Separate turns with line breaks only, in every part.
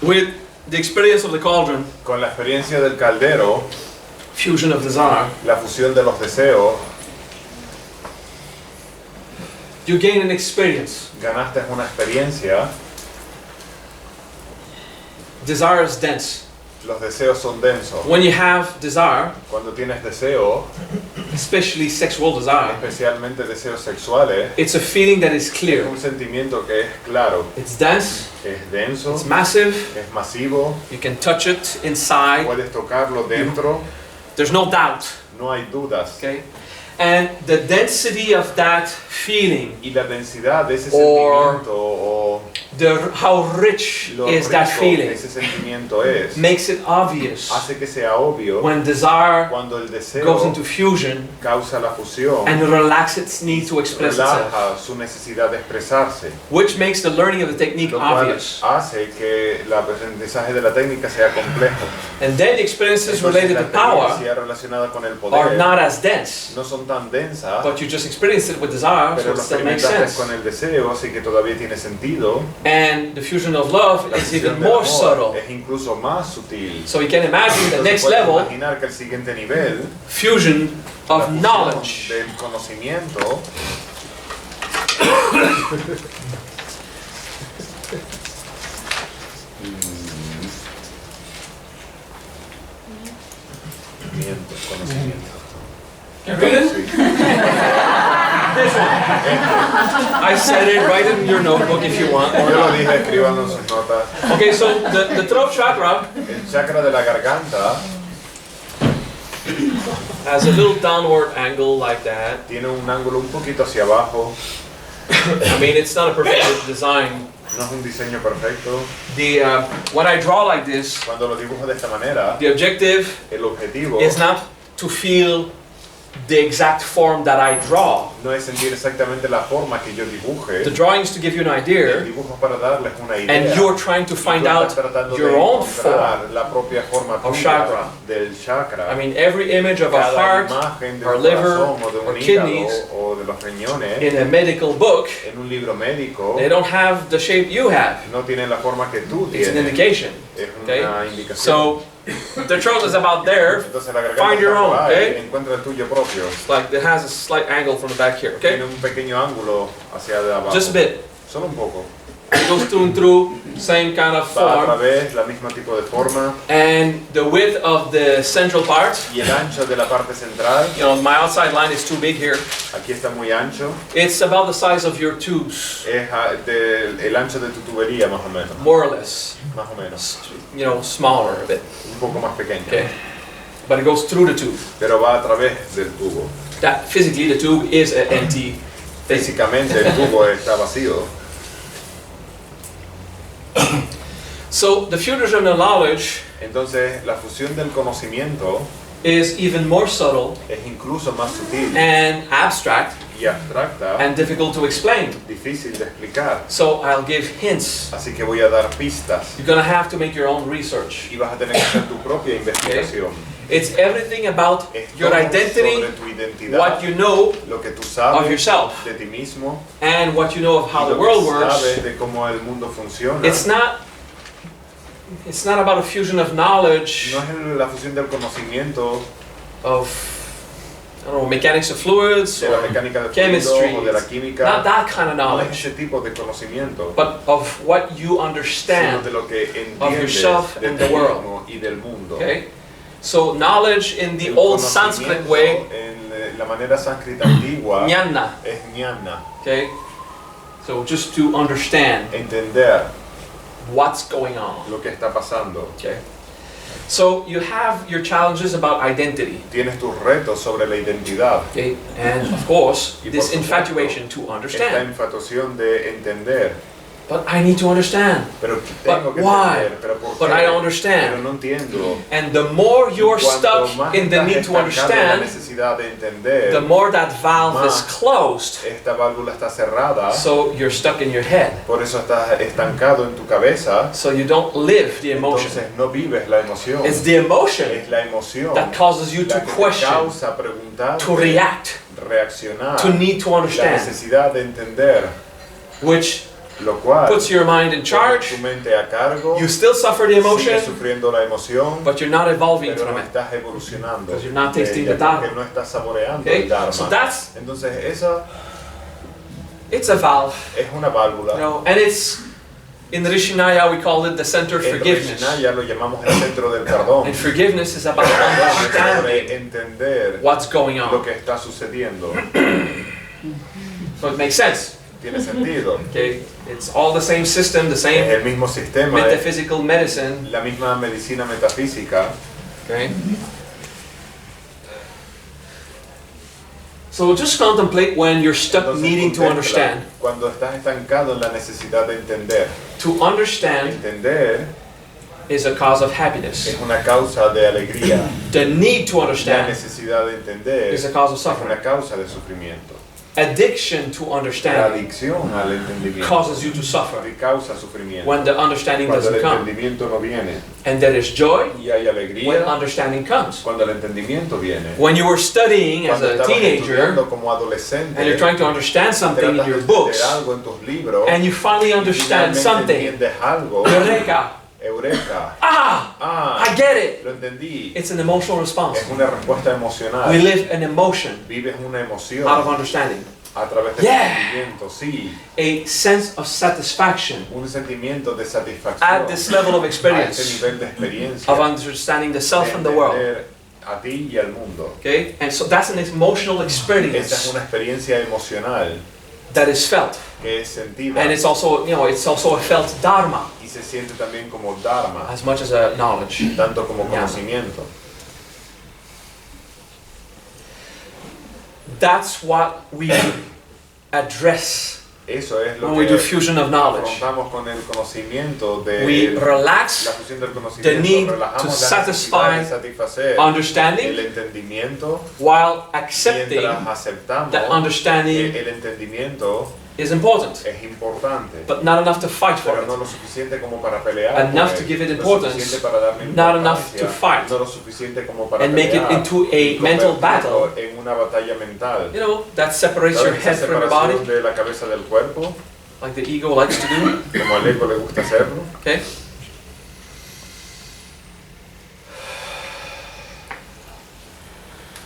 With the experience of the cauldron,
Con la experiencia del caldero,
fusion of desire,
la fusión de los deseos,
you gain an experience.
ganaste una experiencia.
Desire is dense.
Los deseos son densos.
When you have desire,
Cuando tienes deseo,
especially sexual desire,
especialmente deseos sexuales,
it's a feeling that is
es
clear.
un sentimiento que es claro,
It's dense,
es denso,
it's massive,
es masivo,
you can touch it inside,
puedes tocarlo dentro,
there's no doubt,
no hay dudas.
okay? And the density of that feeling,
Y la densidad de ese
Or-
sentimiento o
how rich
lo
is that
rico
feeling,
ese sentimiento es,
makes it obvious
hace que sea obvio
when desire
cuando el deseo
goes into fusion
causa la fusión,
and relax its need to express itself,
relaja su necesidad de expresarse,
which makes the learning of the technique
lo cual
obvious.
hace que el aprendizaje de la técnica sea complejo.
And then the experiences
Entonces,
related
la
to power
experiencia relacionada con el
are
poder
not as dense,
no son tan densas,
but you just experience it with desire, so
pero
it
lo
still makes
experimentaste
sense.
con el deseo, así que todavía tiene sentido.
And the fusion of love
La
is
fusión
even
del
more
amor
subtle.
es incluso más sutil.
So you can imagine the
Entonces,
next
puedes
level,
imaginar que el siguiente nivel,
fusion
la
of
fusión
knowledge.
del conocimiento, conocimiento.
Can you read it?
Sí.
This one. I said it, write it in your notebook if you want.
Yo
Or
lo
not.
dije, escribanlo en sus notas.
Okay, so the throat chakra
El chakra de la garganta
has a little downward angle like that.
tiene un ángulo un poquito hacia abajo.
I mean, it's not a perfect design.
No es un diseño perfecto.
When I draw like this,
Cuando lo dibujo de esta manera,
the objective
el objetivo
is not to feel the exact form that I draw.
no es sentir exactamente la forma que yo dibuje.
The drawing is to give you an
El
idea,
dibujo es para darles una idea.
and you're trying to
Y
find
tú
out
estás tratando
your
de
own
encontrar
form.
la propia forma
of
tuya
chakra.
del chakra.
I mean, every image of a
Cada
heart
imagen de
or
un
liver
corazón o de
or
un
kidneys
hígado o de los riñones
in a medical book,
en un libro médico
they don't have the shape you have.
no tienen la forma que tú
It's an
tienes.
indication.
Es
Okay?
una indicación.
So the throat is about there.
Entonces la garganta
Find your
está
own,
por ahí,
okay?
encuentra el tuyo propio.
Like it has a slight angle from the back here. Okay,
Tiene un pequeño ángulo hacia de abajo.
just a bit.
Solo un poco.
It goes through and through, same kind of
Va a
form.
través, la misma tipo de forma.
And the width of the central part,
Y el ancho de la parte central,
you know, my outside line is too big here.
aquí está muy ancho.
It's about the size of your tubes,
Es el ancho de tu tubería más o menos.
more or less.
Más o menos.
You know, smaller a bit.
Un poco más pequeño.
Okay, but it goes through the tube.
Pero va a través del tubo.
That physically the tube is an empty thing.
Físicamente el tubo está vacío.
So the fusion of knowledge
Entonces la fusión del conocimiento
is even more subtle
es incluso más sutil
and abstract
y abstracta,
and difficult to explain.
difícil de explicar.
So I'll give hints.
Así que voy a dar pistas
You're gonna have to make your own research.
y vas a tener que hacer tu propia investigación.
It's everything about
Es
your
todo
identity,
sobre tu identidad,
what you know
lo que tú
of
sabes
yourself,
de ti mismo
and what you know of how
y
the
lo
world
que
works.
sabes de cómo el mundo funciona.
It's not about a fusion of knowledge
No es la fusión del conocimiento
of, I don't know, mechanics of fluids
de la
or
mecánica de
chemistry.
fluidos o de la química.
Not that kind of
No es
knowledge,
ese tipo de conocimiento,
but of what you
sino
understand.
de lo que entiendes
yourself
de
and
ti
the world.
mismo y del mundo.
Okay? So knowledge in the
El
old Sanskrit
conocimiento
way,
en la manera sánscrita antigua
jnana.
es jnana,
Okay? So just to understand
entender
what's going on.
lo que está pasando.
Okay? So you have your challenges about identity.
Tienes tus retos sobre la identidad,
Okay? And of course,
Y por
this
supuesto,
infatuation to
esta
understand.
infatuación de entender,
But I need to understand.
pero tengo que
why?
entender, pero ¿por
But
qué?
I don't understand.
Pero no entiendo.
And the more you're
Cuanto
stuck
más
in the
estás
need to
estancado en la
understand,
necesidad de entender,
the more that valve is
más
closed.
esta válvula está cerrada,
So you're stuck in your head.
por eso estás estancado en tu cabeza,
So you don't live the emotion.
entonces no vives la emoción.
It's the emotion
Es la emoción
that causes you to
la que te
question,
causa preguntar,
to react,
reaccionar,
to need to
la
understand,
necesidad de entender,
which
Lo cual
puts your mind in
pone
charge.
tu mente a cargo,
You still suffer the emotion,
sigues sufriendo la emoción,
but you're not evolving
pero
from
no
it.
estás evolucionando,
Because you're not tasting
de
the
ella, porque
Dharma.
no estás saboreando
Okay?
el Dharma.
So that's,
Entonces esa
it's a valve.
es una válvula.
You know, and it's, in Rishinaya we call it the center of
En
forgiveness.
Rishinaya lo llamamos el centro del perdón.
And forgiveness is about
Es sobre
understanding
entender
what's going
lo
on.
que está sucediendo.
So it makes sense.
Tiene sentido.
Okay? It's all the same system, the
Es
same
el mismo sistema, es
metaphysical medicine.
la misma medicina metafísica.
Okay? So just contemplate when you're stuck
Entonces,
needing to
contémpla
understand.
cuando estás estancado en la necesidad de entender.
To understand
Entender
is a cause of
es
happiness.
una causa de alegría.
The need to
La
understand
necesidad de entender
is a cause of
es
suffering.
una causa de sufrimiento.
Addiction to
La
understanding
adicción al entendimiento
causes you to suffer
te causa sufrimiento.
when the understanding
Cuando el
doesn't come.
entendimiento no viene
And there is joy
y hay
when
alegría
understanding comes.
cuando el entendimiento viene.
When you were studying as
Cuando
a
estabas
teenager
estudiando como adolescente
and you're trying to understand something in
tratas
your
de
books
entender algo en tus libros
and you finally
y
understand
finalmente
something,
entiendes algo,
Eureka!
eureka,
I get it!
lo entendí.
It's an emotional response.
Es una respuesta
We
emocional.
live an emotion
Vives una emoción
out of understanding.
a través del
Yeah.
sentimiento, sí,
A sense of satisfaction
un sentimiento de satisfacción
at this level of
a este
experience
nivel de experiencia
of understanding the
de
self and the world.
entender a ti y al mundo.
Okay? And so that's an emotional
Esa es
experience
una experiencia emocional
that is felt.
que es sentida
And it's also, it's also a felt dharma
y se siente también como dharma,
as much as a knowledge.
tanto como
Yeah.
conocimiento.
That's what we address
Eso es lo
when we
que
do fusion of knowledge.
afrontamos con el conocimiento de
We
la
relax
fusión del
the
conocimiento,
need
relajamos
to
la
satisfy
necesidad de satisfacer el
understanding
entendimiento
while accepting
mientras aceptamos
that understanding
el entendimiento
is important,
es importante,
but not enough to fight for
pero no
it.
lo suficiente como para pelear
Enough
por
to
él,
give it
lo
importance,
suficiente para darle
not enough
importancia,
to fight,
no lo suficiente como para
and make it
pelear,
into a
y
mental
convertirlo
battle.
en una batalla mental.
That separates your
¿Sabes? Esa
head from your
separación
body,
de la cabeza del cuerpo,
like the ego likes to do.
como al ego le gusta hacerlo.
Okay?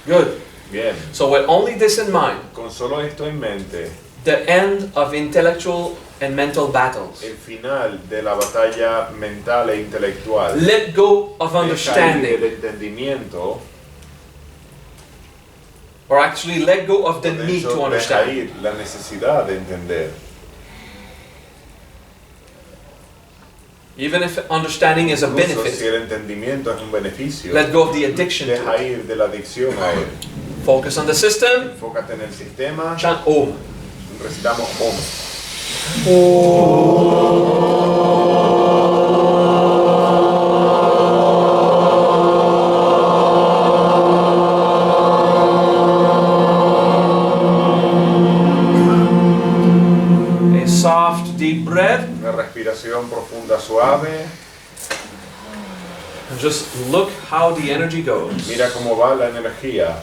Good.
Bien,
So with only this in mind,
con solo esto en mente,
the end of intellectual and mental battles.
el final de la batalla mental e intelectual,
Let go of
deja ir el
understanding,
entendimiento,
or actually let go of the
de
need
hecho,
to
deja
understand.
ir la necesidad de entender.
Even if understanding is a
Incluso si
benefit,
el entendimiento es un beneficio,
let go of the addiction to
deja
it.
ir de la adicción a él.
Focus on the system,
Enfócate en el sistema,
chant Om.
recitamos Om.
A soft, deep breath,
Una respiración profunda, suave.
and just look how the energy goes.
Mira cómo va la energía.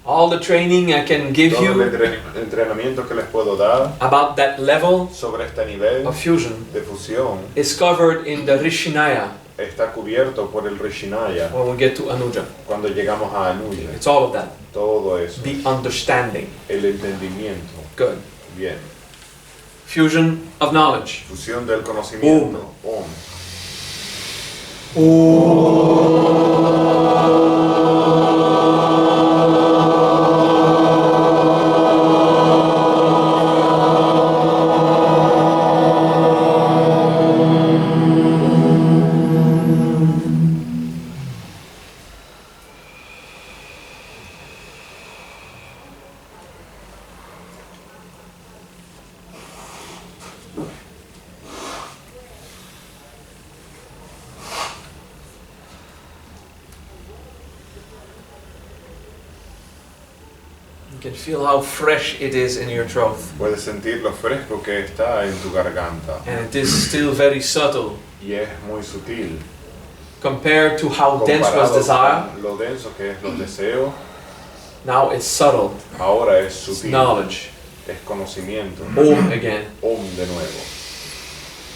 All the training I can give
Todo el
you
entrenamiento que les puedo dar
about that level
sobre este nivel
of fusion
de fusión
is covered in the Rishinaya
está cubierto por el Rishinaya
when we get to Anuja.
cuando llegamos a Anuja.
It's all of that.
Todo eso,
The understanding.
el entendimiento.
Good.
Bien.
Fusion of knowledge.
Fusión del conocimiento. Om.
You can feel how fresh it is in your throat.
Puedes sentir lo fresco que está en tu garganta
And it is still very subtle.
y es muy sutil.
compared to how dense was desire,
con lo denso que es los deseos,
now it's subtle.
ahora es
It's
sutil,
knowledge.
es conocimiento.
Om again.
Om de nuevo.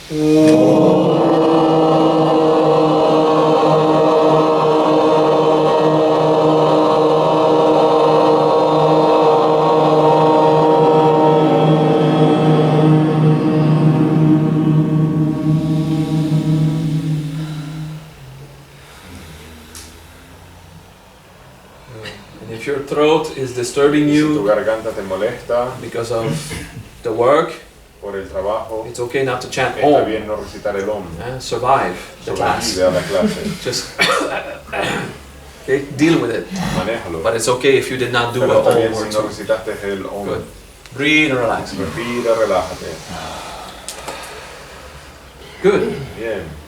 And if your throat is disturbing
Y si tu
you
garganta te molesta
because of the work,
por el trabajo,
it's okay not to chant
está
Om.
bien no recitar el Om.
Survive the class.
Sobrevive a la clase,
Just okay, deal with it.
manéjalo.
But it's okay if you did not do
Pero
a
está
Om
bien
or
si no
two.
recitaste el Om.
Good. Breathe and relax.
Respira, relájate.
Good.
Bien.